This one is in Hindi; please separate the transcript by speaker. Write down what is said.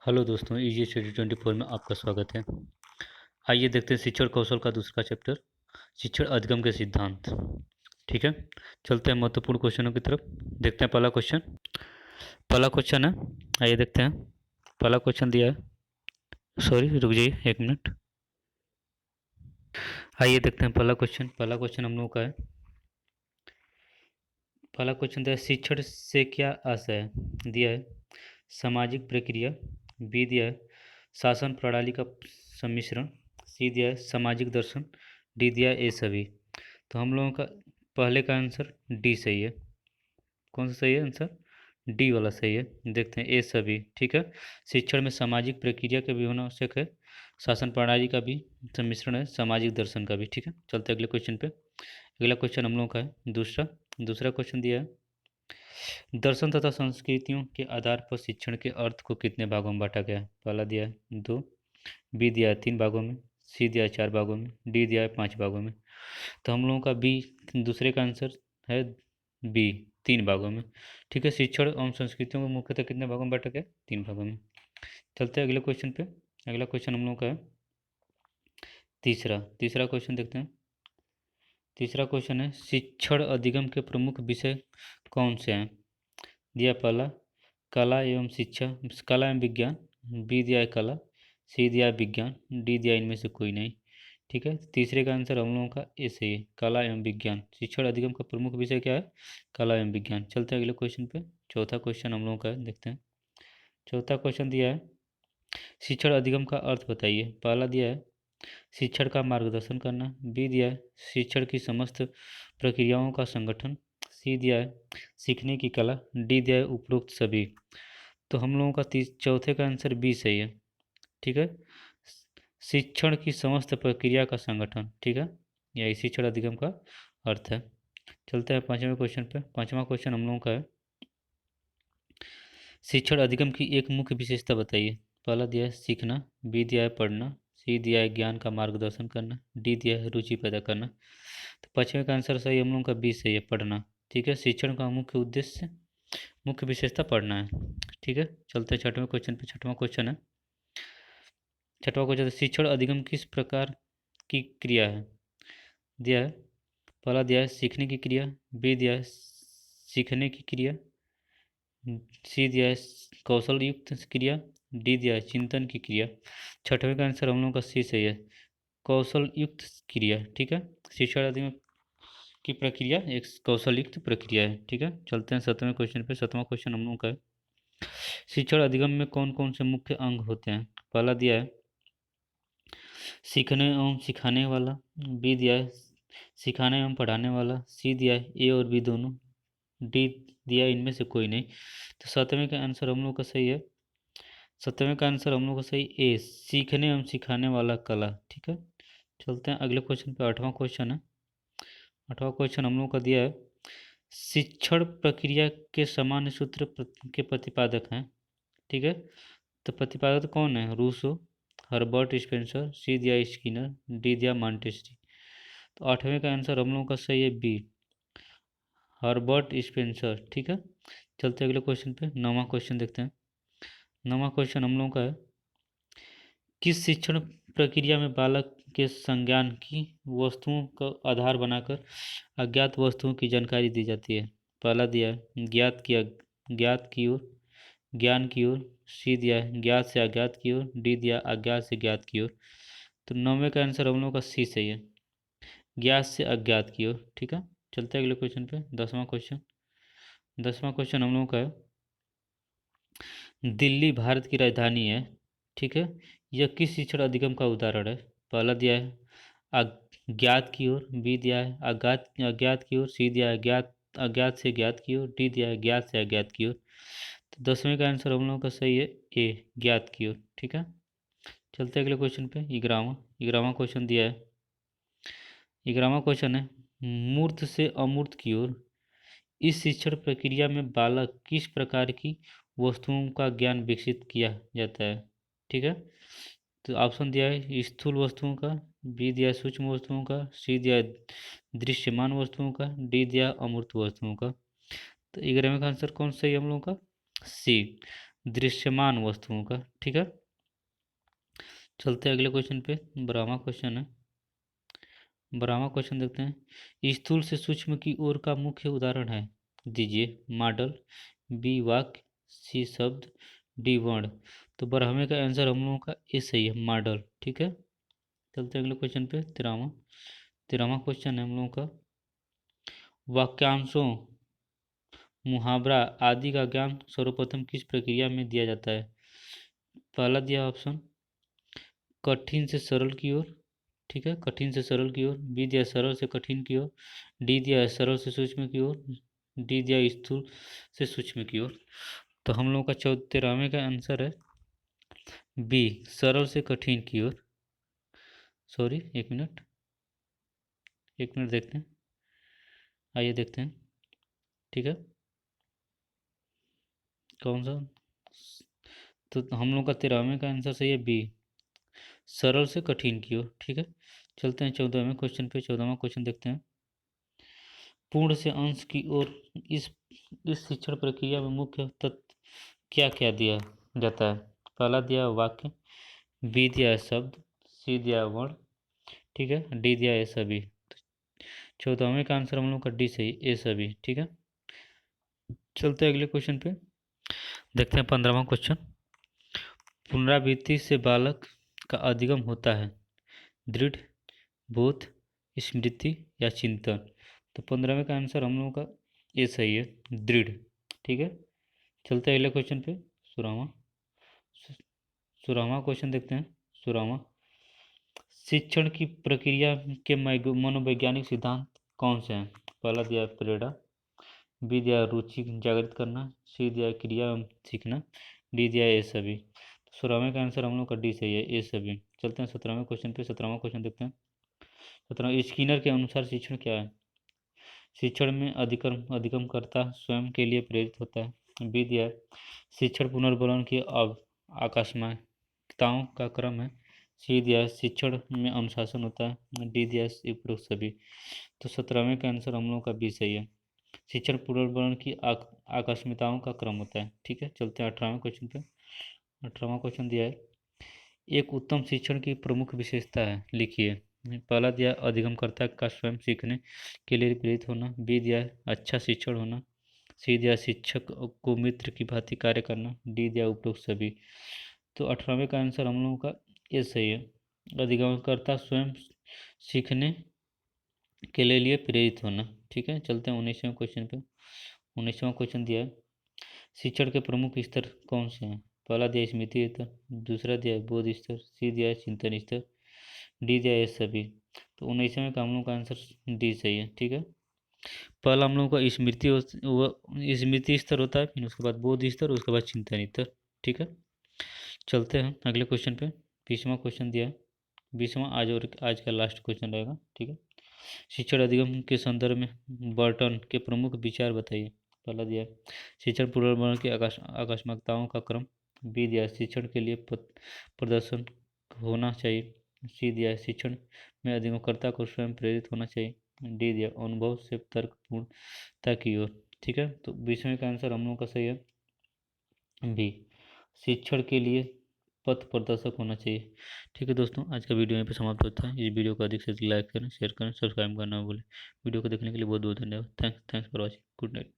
Speaker 1: हेलो दोस्तों, इजी स्टडी 24 में आपका स्वागत है। आइए देखते हैं शिक्षण कौशल का दूसरा चैप्टर, शिक्षण अधिगम के सिद्धांत। ठीक है, चलते हैं महत्वपूर्ण क्वेश्चनों की तरफ। देखते हैं पहला क्वेश्चन है। आइए देखते हैं। पहला क्वेश्चन दिया है, सॉरी रुक जाइए एक मिनट। आइए देखते हैं पहला क्वेश्चन हम लोगों का है। पहला क्वेश्चन दिया है, शिक्षण से क्या आशय है। दिया है सामाजिक प्रक्रिया, बी दिया है शासन प्रणाली का सम्मिश्रण, सी दिया है सामाजिक दर्शन, डी दिया है ए सभी। तो हम लोगों का पहले का आंसर डी सही है। कौन सा सही है आंसर? डी वाला सही है। देखते हैं ए सभी। ठीक है, शिक्षण में सामाजिक प्रक्रिया का भी होना आवश्यक है, शासन प्रणाली का भी सम्मिश्रण है, सामाजिक दर्शन का भी। ठीक है, चलते हैं अगले क्वेश्चन पे। अगला क्वेश्चन हम लोगों का है दूसरा। दूसरा क्वेश्चन दिया है, दर्शन तथा संस्कृतियों के आधार पर शिक्षण के अर्थ को कितने भागों में बांटा गया है। पहला दिया है 2, बी दिया है 3 भागों में, सी दिया है 4 भागों में, डी दिया है 5 भागों में। तो हम लोगों का बी दूसरे का आंसर है, बी 3 भागों में। ठीक है, शिक्षण एवं संस्कृतियों को मुख्यतः कितने भागों में बांटा गया? 3 भागों में। चलते हैं अगले क्वेश्चन पे। अगला क्वेश्चन हम लोगों का है तीसरा। तीसरा क्वेश्चन देखते हैं। तीसरा क्वेश्चन है, शिक्षण अधिगम के प्रमुख विषय कौन से हैं। दिया पहला कला एवं शिक्षा, कला एवं विज्ञान, बी दिया है कला, सी दिया है विज्ञान, डी दिया है इनमें से कोई नहीं। ठीक है, तीसरे का आंसर हम लोगों का ए सही है, कला एवं विज्ञान। शिक्षण अधिगम का प्रमुख विषय क्या है? कला एवं विज्ञान। चलते हैं अगले क्वेश्चन पे। चौथा क्वेश्चन हम लोगों का है, देखते हैं। चौथा क्वेश्चन दिया है, शिक्षण अधिगम का अर्थ बताइए। पहला दिया है शिक्षण का मार्गदर्शन करना, बी दिया है शिक्षण की समस्त प्रक्रियाओं का संगठन, सी दिया है सीखने की कला, डी दिया है उपरोक्त सभी। तो हम लोगों का चौथे का आंसर बी सही है। ठीक है, शिक्षण की समस्त प्रक्रिया का संगठन। ठीक है, यही शिक्षण अधिगम का अर्थ है। चलते हैं पांचवें क्वेश्चन पे। पांचवा क्वेश्चन हम लोगों का है, शिक्षण अधिगम की एक मुख्य विशेषता बताइए। पहला दिया है सीखना, बी दिया है पढ़ना, सी दिया है ज्ञान का मार्गदर्शन करना, डी दिया है रुचि पैदा करना। तो पांचवें का आंसर सही हम लोगों का बी सही है, पढ़ना। ठीक है, शिक्षण का मुख्य उद्देश्य, मुख्य विशेषता पढ़ना है। ठीक है, चलते हैं छठवें क्वेश्चन पे। छठवां क्वेश्चन है, छठवां क्वेश्चन है, शिक्षण अधिगम किस प्रकार की क्रिया है। दिया है पहला दिया है सीखने की क्रिया, बी दिया है सीखने की क्रिया, सी दिया है कौशल युक्त क्रिया, डी दिया है चिंतन की क्रिया। छठवें का आंसर हम लोगों का सी सही है, कौशल युक्त क्रिया। ठीक है, शिक्षण अधिगम की प्रक्रिया एक कौशल युक्त प्रक्रिया है। ठीक है, चलते हैं सातवें क्वेश्चन पे। सातवां क्वेश्चन हम लोगों का है, शिक्षण अधिगम में कौन कौन से मुख्य अंग होते हैं। पहला दिया है सीखने एवं सिखाने वाला, बी दिया है सिखाने एवं पढ़ाने वाला, सी दिया है ए और बी दोनों, डी दिया है इनमें से कोई नहीं। तो सातवें का आंसर हम लोग का सही है, सातवें का आंसर हम लोग का सही ए, सीखने एवं सिखाने वाला कला। ठीक है, चलते हैं अगले क्वेश्चन पे। आठवां क्वेश्चन है। आठवां क्वेश्चन हम लोग का दिया है, शिक्षण प्रक्रिया के सामान्य सूत्र के प्रतिपादक हैं। ठीक है, तो प्रतिपादक कौन है? रूसो, हर्बर्ट स्पेंसर, सी दिया स्किनर, डी दिया मॉन्टेस्टी। तो आठवें का आंसर हम लोगों का सही है बी, हर्बर्ट स्पेंसर। ठीक है, चलते अगले क्वेश्चन पे। नौवां क्वेश्चन देखते हैं। नौवां क्वेश्चन हम लोगों का है, किस शिक्षण प्रक्रिया में बालक के संज्ञान की वस्तुओं का आधार बनाकर अज्ञात वस्तुओं की जानकारी दी जाती है। पहला दिया है ज्ञात की ओर, ज्ञान की ओर, सी दिया है ज्ञात से अज्ञात की ओर, डी दिया अज्ञात से ज्ञात की ओर। तो नौवें का आंसर हम लोग का सी सही है, ज्ञात से अज्ञात की ओर। ठीक है, चलते हैं अगले क्वेश्चन पे। 10वां क्वेश्चन। 10वां क्वेश्चन हम लोगों का है, दिल्ली भारत की राजधानी है। ठीक है, यह किस शिक्षण अधिगम का उदाहरण है। पहला दिया है अज्ञात की ओर, बी दिया है अज्ञात अज्ञात की ओर, सी दिया है ज्ञात अज्ञात से ज्ञात की ओर, डी दिया है ज्ञात से अज्ञात की ओर। तो 10वें का आंसर हम लोगों का सही है ए, ज्ञात की ओर। ठीक है, चलते हैं अगले क्वेश्चन पे। 11वां 11वां क्वेश्चन दिया है। 11वां क्वेश्चन है, मूर्त से अमूर्त की ओर इस शिक्षण प्रक्रिया में बालक किस प्रकार की वस्तुओं का ज्ञान विकसित किया जाता है। ठीक है, तो ऑप्शन दिया है स्थूल वस्तुओं का, बी दिया है सूक्ष्म वस्तुओं का, सी दिया है दृश्यमान वस्तुओं का, डी दिया है अमूर्त वस्तुओं का। तो 11वें का आंसर कौन सा है हम लोगों का? सी, दृश्यमान वस्तुओं का। ठीक है, चलते हैं अगले क्वेश्चन पे। ब्राह्मा क्वेश्चन है। ब्राह्मा क्वेश्चन देखते हैं। स्थूल से सूक्ष्म की ओर का मुख्य उदाहरण है, दीजिए। मॉडल, बी वाक्य, सी शब्द, डी वर्ण। तो ब्राह्मे का आंसर हम लोगों का ए सही है, मॉडल। ठीक है, चलते हैं अगले क्वेश्चन पे। तिरावा तिरावा क्वेश्चन है हम लोगों का। वाक्यांशों, मुहावरा आदि का ज्ञान सर्वप्रथम किस प्रक्रिया में दिया जाता है? पहला दिया ऑप्शन कठिन से सरल की ओर। ठीक है, कठिन से सरल की ओर। बी दिया सरल से कठिन की ओर। डी दिया सरल से सूक्ष्म की ओर। डी दिया स्थूल से सूक्ष्म की ओर। तो हम लोगों का 13वें का आंसर है बी, सरल से कठिन की ओर। सॉरी, एक मिनट देखते हैं, आइए देखते हैं। ठीक है, कौन सा? तो हम लोग का 13वें का आंसर सही है बी, सरल से कठिन की ओर। ठीक है, चलते हैं 14वें क्वेश्चन पे। 14वां क्वेश्चन देखते हैं। पूर्ण से अंश की ओर इस शिक्षण प्रक्रिया में मुख्य तत्व क्या क्या दिया जाता है? पहला दिया वाक्य, बी दिया शब्द, सी दिया वर्ण। ठीक है, डी दिया ये सभी। 14वें का आंसर हम लोग का डी सही, ए सभी। ठीक है, चलते हैं अगले क्वेश्चन पे। देखते हैं 15वां क्वेश्चन। पुनरावृत्ति से बालक का अधिगम होता है, दृढ़, बोध, स्मृति या चिंतन। तो 15वें का आंसर हम लोगों का ये सही है, दृढ़। ठीक है, चलते हैं अगले क्वेश्चन पे। 16वां 16वां क्वेश्चन देखते हैं। 16वां, शिक्षण की प्रक्रिया के मनोवैज्ञानिक सिद्धांत कौन से हैं? पहला दिया है प्रेरणा, बी दिया है रुचि जागृत करना, सी दिया है क्रिया एवं सीखना, डी दिया है ये सभी। 16वें का आंसर हम लोग का डी सही है, ये सभी। चलते हैं 17वें क्वेश्चन पे। 17वां क्वेश्चन देखते हैं। 17 स्किनर के अनुसार शिक्षण क्या है? शिक्षण में अधिगमकर्ता स्वयं के लिए प्रेरित होता है। बी दिया है शिक्षण पुनर्बलन की आकस्मिकताओं का क्रम है। सी दिया है शिक्षण में अनुशासन होता है। डी दिया है उपरोक्त सभी। तो 17वें का आंसर हम लोग का बी सही है, शिक्षण पुनर्बलन की आकस्मिकताओं का क्रम होता है। ठीक है, चलते हैं 18वें क्वेश्चन पे। 18वां क्वेश्चन दिया है, एक उत्तम शिक्षण की प्रमुख विशेषता है, लिखिए। पहला दिया अधिगमकर्ता का स्वयं सीखने के लिए प्रेरित होना। बी दिया अच्छा शिक्षण होना। सी दिया शिक्षक को मित्र की भांति कार्य करना। डी दिया उपरोक्त सभी। तो 18वें का आंसर हम लोगों का ये सही है, अधिगमकर्ता स्वयं सीखने के लिए प्रेरित होना। ठीक है, चलते हैं 19वें क्वेश्चन पे। 19वां क्वेश्चन दिया है, शिक्षण के प्रमुख स्तर कौन से हैं? पहला दिया स्मृति स्तर, दूसरा दिया है बोध स्तर, सी दिया है चिंतन स्तर, डी दिया है सभी। तो 19वें का हम लोग का आंसर डी सही है। ठीक है, पहला हम लोग का स्मृति स्तर होता है, फिर उसके बाद बोध स्तर, उसके बाद चिंतन स्तर। ठीक है, चलते हैं अगले क्वेश्चन पे। 20वां क्वेश्चन दिया है। 20वां आज का लास्ट क्वेश्चन रहेगा। ठीक है, शिक्षण अधिगम के संदर्भ में बर्टन के प्रमुख विचार बताइए। पहला दिया है शिक्षण पुनर्वर्ण की आकस्मिकताओं का क्रम। बी दिया है शिक्षण के लिए प्रदर्शन होना चाहिए। सी दिया है शिक्षण में अधिगमकर्ता को स्वयं प्रेरित होना चाहिए। डी दिया अनुभव से तर्कपूर्णता की ओर। ठीक है, तो 20वें का आंसर हम लोग का सही है बी, शिक्षण के लिए पथ प्रदर्शक होना चाहिए। ठीक है दोस्तों, आज का वीडियो यहीं पे समाप्त होता है। इस वीडियो को अधिक से अधिक लाइक करें, शेयर करें, सब्सक्राइब करना ना भूलें। वीडियो को देखने के लिए बहुत बहुत धन्यवाद। Thanks for watching. Good night.